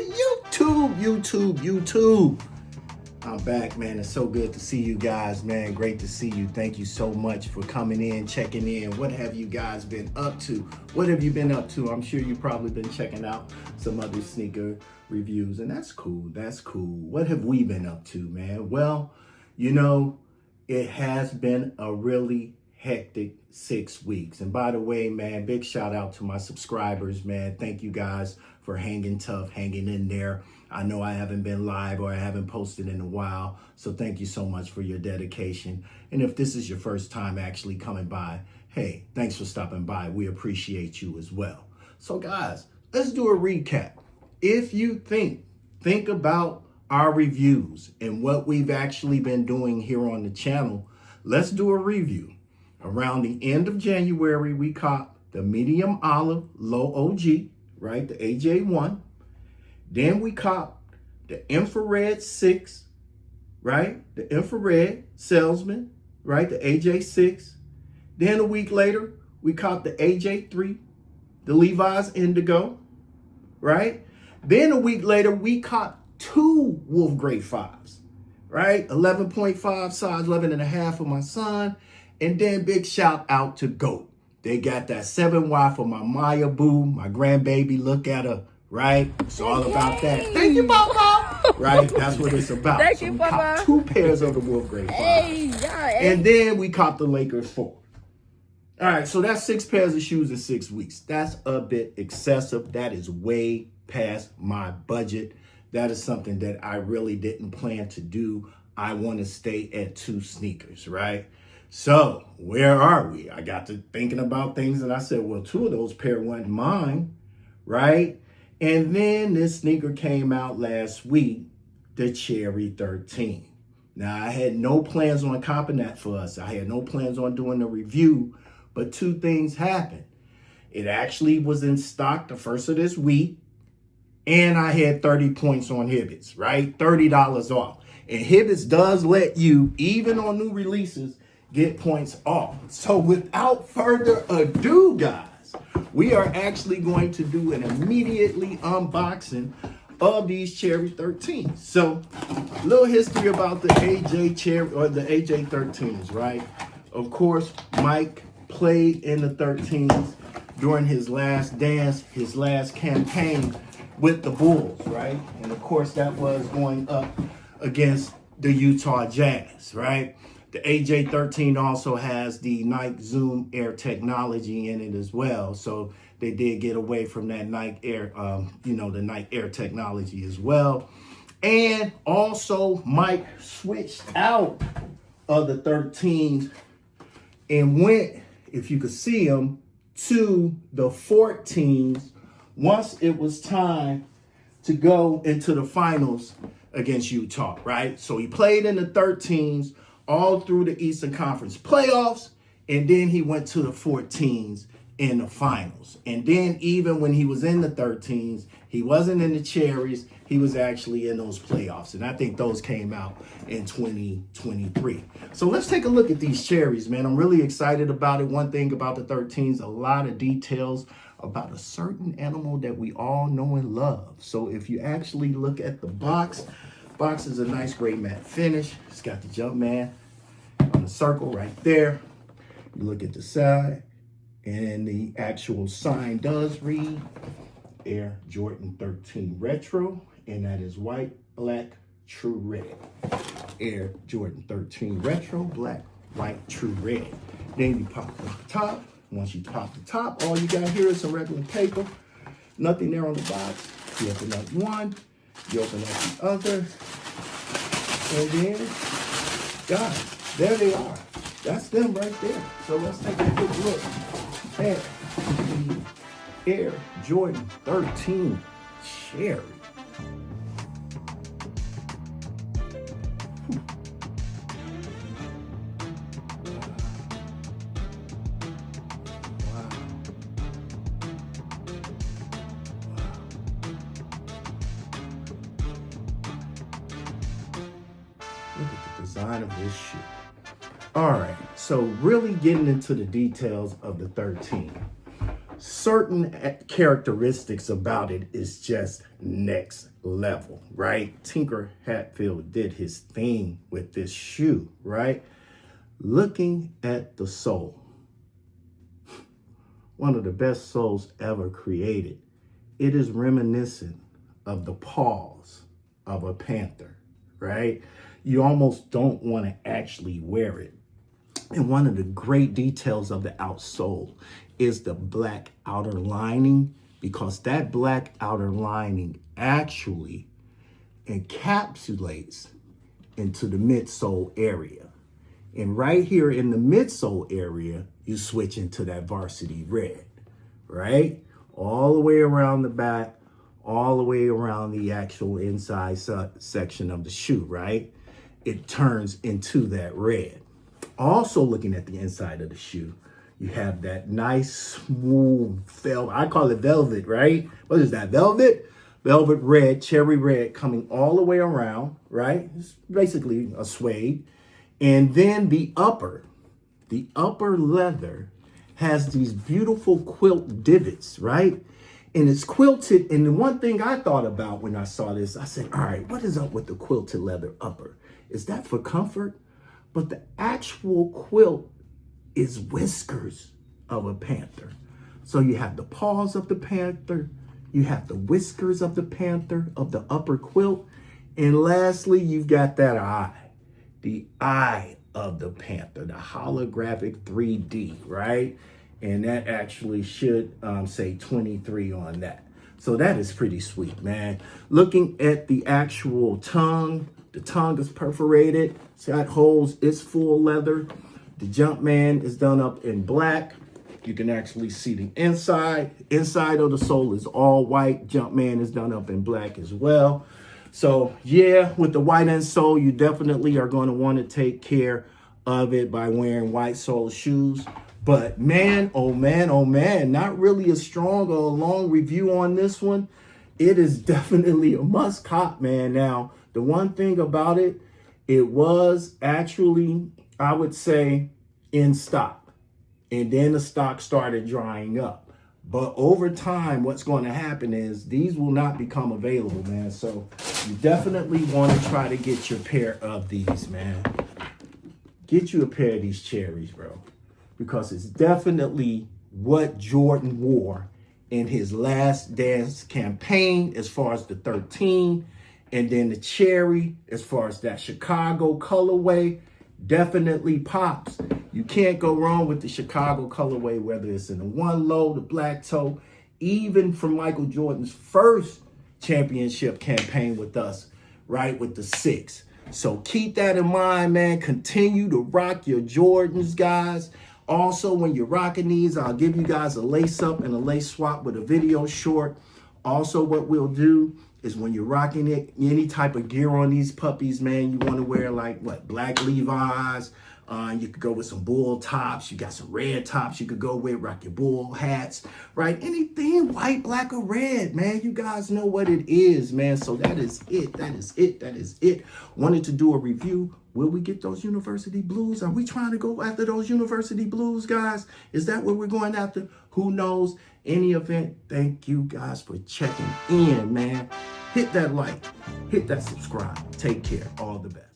YouTube. I'm back, man. It's so good to see you guys, man. Great to see you. Thank you so much for coming in, checking in. What have you guys been up to? What have you been up to? I'm sure you've probably been checking out some other sneaker reviews, and that's cool. That's cool. What have we been up to, man? Well, you know, it has been a really hectic 6 weeks. And by the way, man, big shout out to my subscribers, man. Thank you guys for hanging tough, hanging in there. I know I haven't been live or I haven't posted in a while, so thank you so much for your dedication. And if this is your first time actually coming by, hey, thanks for stopping by. We appreciate you as well. So guys, let's do a recap. If you think about our reviews and what we've actually been doing here on the channel, let's do a review. Around the end of January, we copped the medium olive low OG, right? The AJ1. Then we copped the infrared 6, right? The infrared salesman, right? The AJ6. Then a week later, we copped the AJ3, the Levi's Indigo, right? Then a week later, we copped 2 Wolf Grade 5s, right? 11.5 size, 11.5 for my son. And then big shout out to GOAT. They got that 7Y for my Maya Boo, my grandbaby. Look at her, right? It's all about that. Thank you, Papa. Right? That's what it's about. Thank you, Papa. 2 pairs of the Wolf Grade 5. And then we copped the Lakers 4. All right, so that's 6 pairs of shoes in 6 weeks. That's a bit excessive. That is way past my budget. That is something that I really didn't plan to do. I want to stay at 2 sneakers, right? So where are we? I got to thinking about things and I said, well, 2 of those pair weren't mine, right? And then this sneaker came out last week, the Cherry 13. Now, I had no plans on copping that for us. I had no plans on doing a review, but 2 things happened. It actually was in stock the first of this week, and I had 30 points on Hibbetts, right? $30 off. And Hibbetts does let you, even on new releases, get points off. So without further ado, guys, we are actually going to do an immediately unboxing of these Cherry 13s. So a little history about the AJ Cherry or the AJ 13s, right? Of course, Mike played in the 13s during his last dance, his last campaign with the Bulls, right? And of course, that was going up against the Utah Jazz, right? The AJ13 also has the Nike Zoom Air technology in it as well. So they did get away from that Nike Air, the Nike Air technology as well. And also Mike switched out of the 13s and went, if you could see them, to the 14s once it was time to go into the finals against Utah, right? So he played in the 13s all through the Eastern Conference playoffs, and then he went to the 14s in the finals. And then even when he was in the 13s, he wasn't in the Cherries, he was actually in those playoffs. And I think those came out in 2023. So let's take a look at these Cherries, man. I'm really excited about it. One thing about the 13s, a lot of details about a certain animal that we all know and love. So if you actually look at the box is a nice gray matte finish. It's got the Jumpman on the circle right there. You look at the side, and the actual sign does read Air Jordan 13 Retro, and that is white, black, true red. Air Jordan 13 Retro, black, white, true red. Then you pop the top. Once you pop the top, all you got here is some regular paper. Nothing there on the box. You open up one, you open up the other, and then, guys, there they are. That's them right there. So let's take a quick look at the Air Jordan 13 Cherry. Look at the design of this shoe. All right, so really getting into the details of the 13. certain characteristics about it is just next level, right? Tinker Hatfield did his thing with this shoe, right? Looking at the sole, one of the best soles ever created. It is reminiscent of the paws of a panther, right? You almost don't want to actually wear it. And one of the great details of the outsole is the black outer lining, because that black outer lining actually encapsulates into the midsole area. And right here in the midsole area, you switch into that varsity red, right? All the way around the back, all the way around the actual inside section of the shoe, right? It turns into that red. Also looking at the inside of the shoe, you have that nice smooth velvet. I call it velvet, right? What is that, velvet? Velvet red, cherry red, coming all the way around, right? It's basically a suede. And then the upper leather has these beautiful quilt divots, right? And it's quilted. And the one thing I thought about when I saw this, I said, all right, what is up with the quilted leather upper? Is that for comfort? But the actual quilt is whiskers of a panther. So you have the paws of the panther, you have the whiskers of the panther, of the upper quilt, and lastly, you've got that eye. The eye of the panther, the holographic 3D, right? And that actually should say 23 on that. So that is pretty sweet, man. Looking at the actual tongue, the tongue is perforated. It's got holes, it's full leather. The Jumpman is done up in black. You can actually see the inside. Inside of the sole is all white. Jumpman is done up in black as well. So yeah, with the white insole, you definitely are going to want to take care of it by wearing white sole shoes. But man, oh man, not really a strong or a long review on this one. It is definitely a must cop, man. Now, the one thing about it, it was actually, I would say, in stock. And then the stock started drying up. But over time, what's going to happen is these will not become available, man. So you definitely want to try to get your pair of these, man. Get you a pair of these cherries, bro. Because it's definitely what Jordan wore in his Last Dance campaign as far as the 13. And then the cherry, as far as that Chicago colorway, definitely pops. You can't go wrong with the Chicago colorway, whether it's in the one low, the black toe, even from Michael Jordan's first championship campaign with us, right, with the 6. So keep that in mind, man. Continue to rock your Jordans, guys. Also, when you're rocking these, I'll give you guys a lace up and a lace swap with a video short. Also, what we'll do is when you're rocking it, any type of gear on these puppies, man, you want to wear like what, black Levi's. You could go with some bull tops. You got some red tops you could go with, rock your bull hats, right? Anything white, black, or red, man. You guys know what it is, man. So that is it. That is it. That is it. Wanted to do a review. Will we get those university blues? Are we trying to go after those university blues, guys? Is that what we're going after? Who knows? Any event, thank you guys for checking in, man. Hit that like, hit that subscribe. Take care. All the best.